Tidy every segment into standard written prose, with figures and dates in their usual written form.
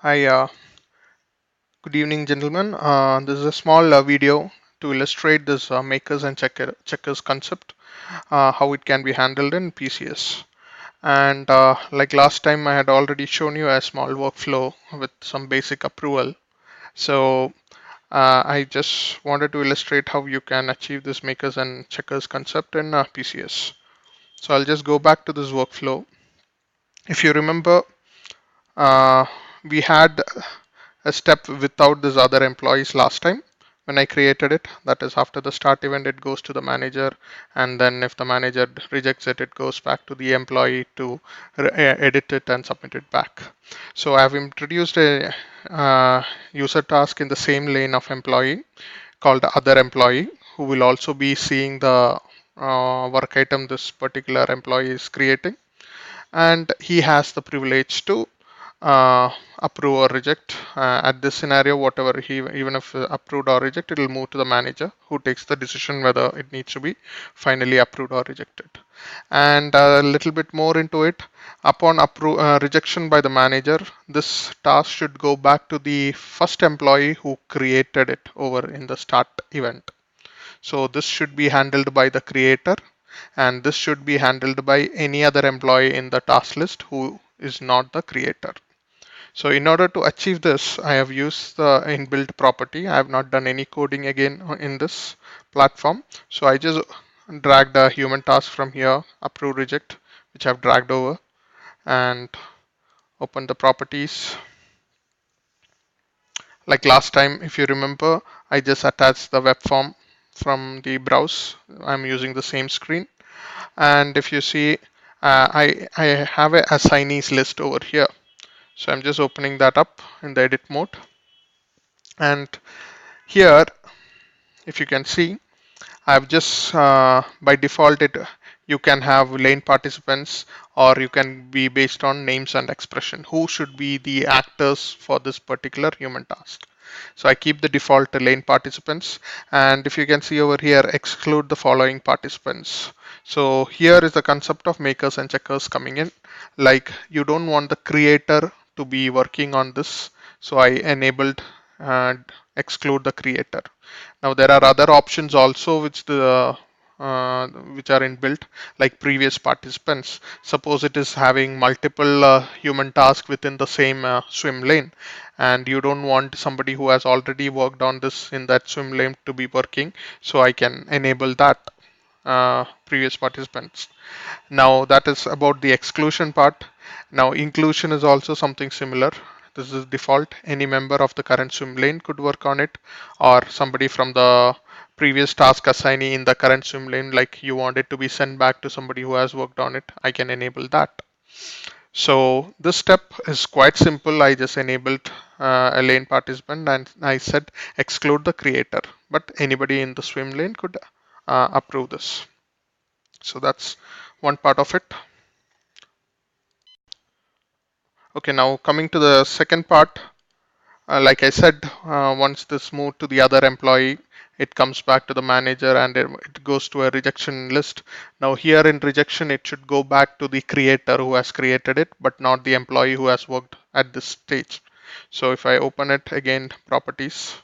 Hi, good evening, gentlemen. This is a small video to illustrate this makers and checkers concept, how it can be handled in PCS. And like last time, I had already shown you a small workflow with some basic approval. So I just wanted to illustrate how you can achieve this makers and checkers concept in PCS. So I'll just go back to this workflow. If you remember, uh, we had a step without this other employees last time when I created it. That is, after the start event, it goes to the manager, and then if the manager rejects it, it goes back to the employee to edit it and submit it back. So I've introduced a user task in the same lane of employee called other employee, who will also be seeing the work item this particular employee is creating, and he has the privilege to approve or reject. At this scenario, whatever he, even if approved or rejected, it will move to the manager who takes the decision whether it needs to be finally approved or rejected. And a little bit more into it, upon rejection by the manager, this task should go back to the first employee who created it over in the start event. So this should be handled by the creator, and this should be handled by any other employee in the task list who is not the creator. So in order to achieve this, I have used the inbuilt property. I have not done any coding again in this platform. So I just dragged a human task from here, approve reject, which I've dragged over, and open the properties. Like last time, if you remember, I just attached the web form from the browse. I'm using the same screen. And if you see, I have a assignees list over here. So I'm just opening that up in the edit mode. And here, if you can see, I've just by default you can have lane participants, or you can be based on names and expression. Who should be the actors for this particular human task? So I keep the default lane participants, and if you can see over here, exclude the following participants. So here is the concept of makers and checkers coming in. Like, you don't want the creator to be working on this, so I enabled and exclude the creator. Now there are other options also which are inbuilt, like previous participants. Suppose it is having multiple human tasks within the same swim lane, and you don't want somebody who has already worked on this in that swim lane to be working, so I can enable that previous participants. Now that is about the exclusion part. Now inclusion is also something similar. This is default. Any member of the current swim lane could work on it, or somebody from the previous task assignee in the current swim lane, like you want it to be sent back to somebody who has worked on it, I can enable that. So this step is quite simple. I just enabled a lane participant, and I said exclude the creator, but anybody in the swim lane could approve this. So that's one part of it. Okay, now coming to the second part, like I said, once this moved to the other employee, it comes back to the manager, and it goes to a rejection list. Now here in rejection, it should go back to the creator who has created it, but not the employee who has worked at this stage. So if I open it again, properties,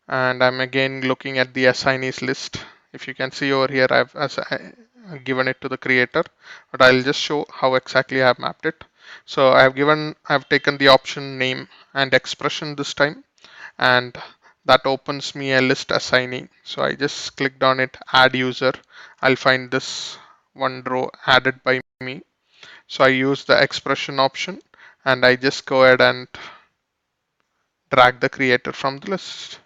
and I'm again looking at the assignees list. If you can see over here, I've given it to the creator, but I'll just show how exactly I have mapped it. So I've taken the option name and expression this time, and that opens me a list assignee. So I just clicked on it, add user. I'll find this one row added by me. So I use the expression option, and I just go ahead and drag the creator from the list.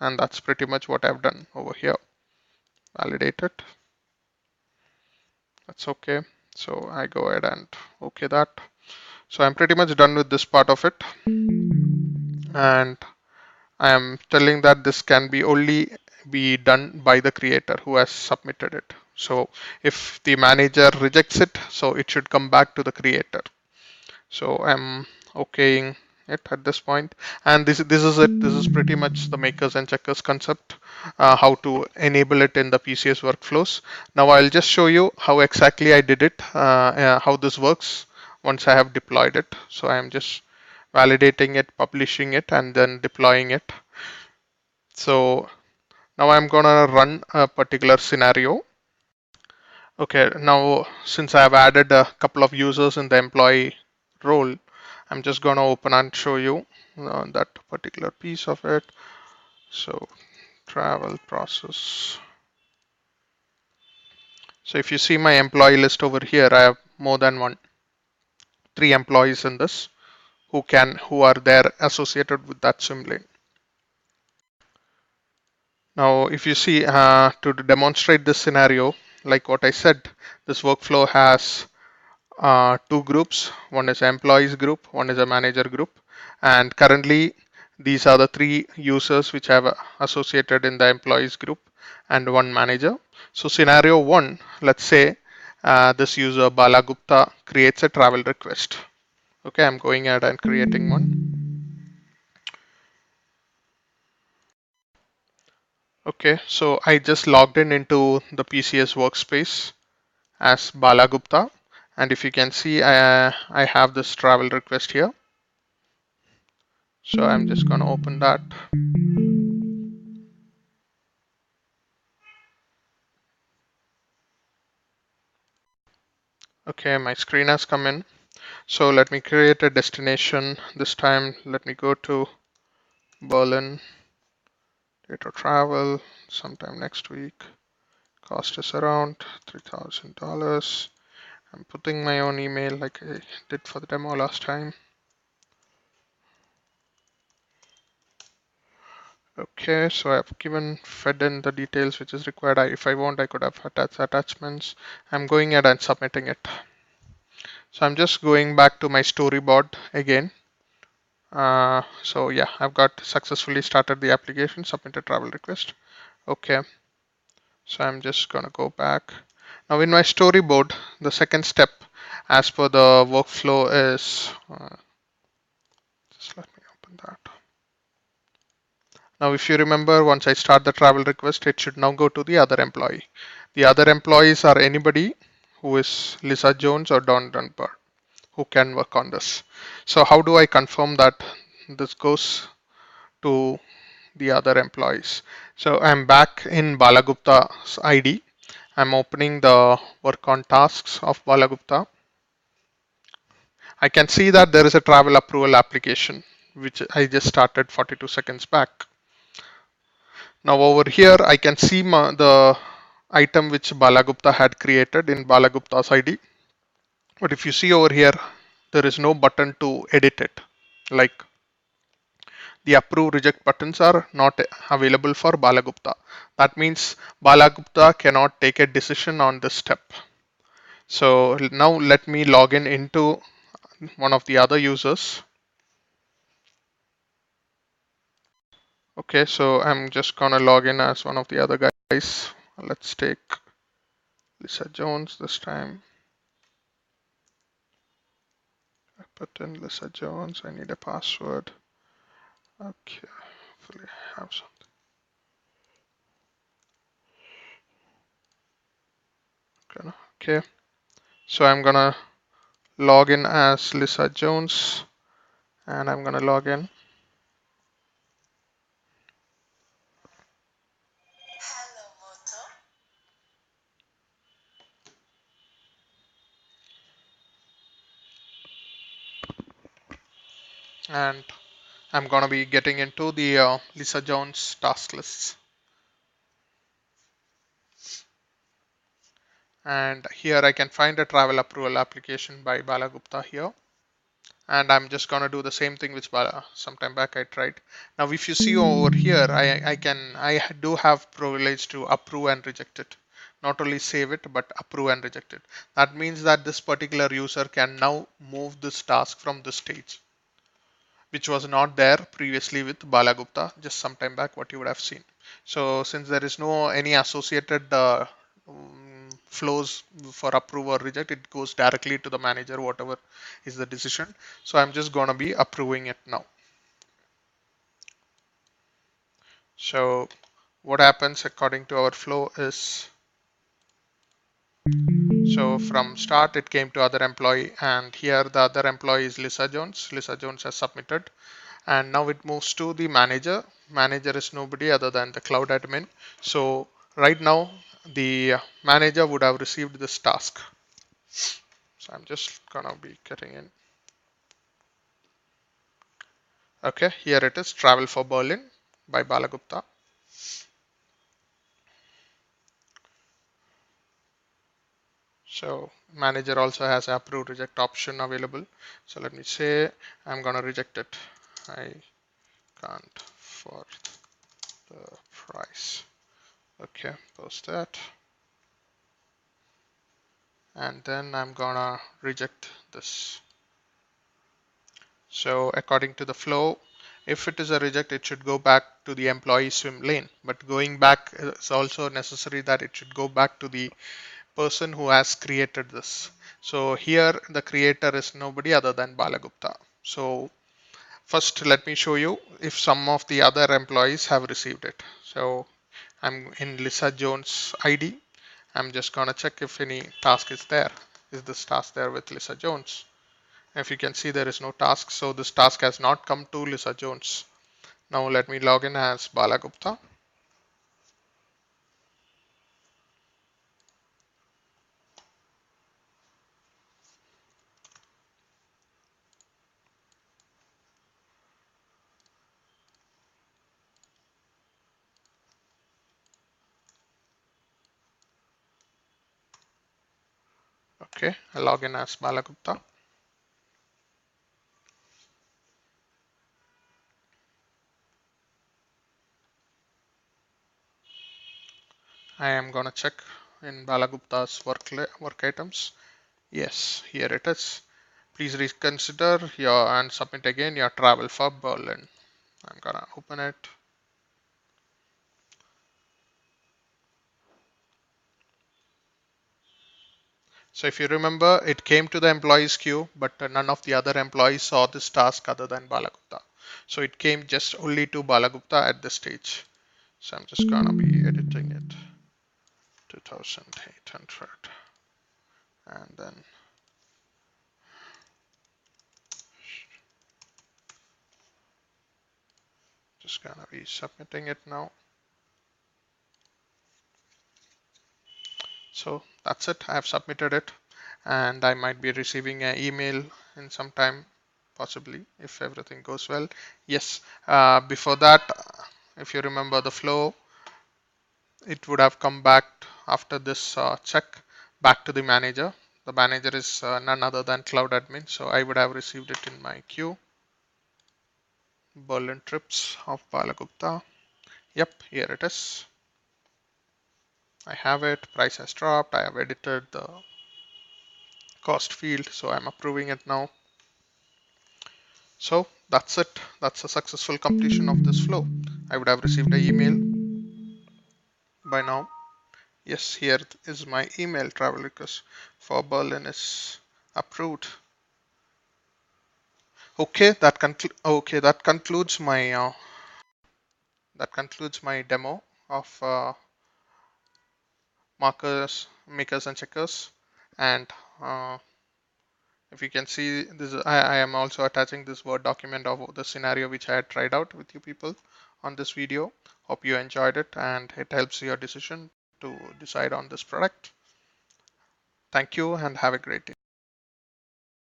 And that's pretty much what I've done over here. Validate it. That's okay. So I go ahead and okay that. So I'm pretty much done with this part of it. And I am telling that this can be only be done by the creator who has submitted it. So if the manager rejects it, so it should come back to the creator. So I'm okaying it at this point, and this is it. This is pretty much the makers and checkers concept, how to enable it in the PCS workflows. Now I'll just show you how exactly I did it, how this works once I have deployed it. So I am just validating it, publishing it, and then deploying it. So now I'm gonna run a particular scenario. Okay, now since I have added a couple of users in the employee role, I'm just gonna open and show you that particular piece of it. So travel process. So if you see my employee list over here, I have more than three employees in this who are there associated with that swim lane. Now, if you see to demonstrate this scenario, like what I said, this workflow has two groups. One is employees group, one is a manager group, and currently these are the three users which have associated in the employees group and one manager. So scenario one, let's say this user Bala Gupta creates a travel request. Okay, I'm going ahead and creating one. Okay, so I just logged in into the PCS workspace as Bala Gupta, and if you can see, I have this travel request here. So I'm just going to open that. Okay, my screen has come in. So let me create a destination. This time, let me go to Berlin, date of travel, sometime next week. Cost is around $3,000. I'm putting my own email like I did for the demo last time. Okay, so I've fed in the details which is required. If I want, I could have attached attachments. I'm going ahead and submitting it. So I'm just going back to my storyboard again. So yeah, I've got successfully started the application, submitted travel request. Okay, so I'm just gonna go back. Now in my storyboard, the second step as per the workflow is, just let me open that. Now if you remember, once I start the travel request, it should now go to the other employee. The other employees are anybody who is Lisa Jones or Don Dunbar who can work on this. So how do I confirm that this goes to the other employees? So I'm back in Balagupta's ID. I'm opening the work on tasks of Balagupta. I can see that there is a travel approval application which I just started 42 seconds back. Now over here I can see the item which Balagupta had created in Balagupta's ID. But if you see over here, there is no button to edit it. Like the approve reject buttons are not available for Balagupta. That means Balagupta cannot take a decision on this step. So now let me log in into one of the other users. Okay, so I'm just gonna log in as one of the other guys. Let's take Lisa Jones this time. I put in Lisa Jones. I need a password. Okay, hopefully I have something. Okay, so I'm gonna log in as Lisa Jones and I'm gonna log in. And I'm gonna be getting into the Lisa Jones task lists. And here I can find a travel approval application by Balagupta here. And I'm just gonna do the same thing which sometime back I tried. Now if you see over here, I do have privilege to approve and reject it. Not only save it, but approve and reject it. That means that this particular user can now move this task from this stage, which was not there previously with Balagupta just some time back, what you would have seen. So since there is no any associated flows for approve or reject, it goes directly to the manager, whatever is the decision. So I'm just going to be approving it now. So what happens according to our flow is, So from start it came to other employee, and here the other employee is Lisa Jones. Lisa Jones has submitted, and now it moves to the manager. Manager is nobody other than the cloud admin. So right now the manager would have received this task. So I'm just gonna be getting in. Okay, here it is, travel for Berlin by Balagupta. So manager also has approve reject option available. So let me say I'm gonna reject it. I can't for the price. Okay, post that. And then I'm gonna reject this. So according to the flow, if it is a reject, it should go back to the employee swim lane. But going back is also necessary that it should go back to the person who has created this. So here the creator is nobody other than Balagupta. So first let me show you if some of the other employees have received it. So I'm in Lisa Jones ID. I'm just gonna check if any task is there. Is this task there with Lisa Jones? If you can see, there is no task, so this task has not come to Lisa Jones. Now let me log in as Balagupta. Okay, I log in as Balagupta. I am gonna check in Balagupta's work items. Yes, here it is. Please reconsider your and submit again your travel for Berlin. I'm gonna open it. So if you remember, it came to the employees queue, but none of the other employees saw this task other than Balagupta. So it came just only to Balagupta at this stage. So I'm just gonna be editing it 2800, and then just gonna be submitting it now. So that's it. I have submitted it, and I might be receiving an email in some time, possibly, if everything goes well. Yes, before that, if you remember the flow, it would have come back after this check back to the manager. The manager is none other than cloud admin, so I would have received it in my queue. Berlin trips of Balagupta. Yep, here it is. I have it. Price has dropped. I have edited the cost field, so I'm approving it now. So that's it. That's a successful completion of this flow. I would have received an email by now. Yes, here is my email. Travel request for Berlin is approved. Okay, that concludes my demo of markers, makers, and checkers. And if you can see this, I am also attaching this Word document of the scenario which I had tried out with you people on this video. Hope you enjoyed it and it helps your decision to decide on this product. Thank you and have a great day.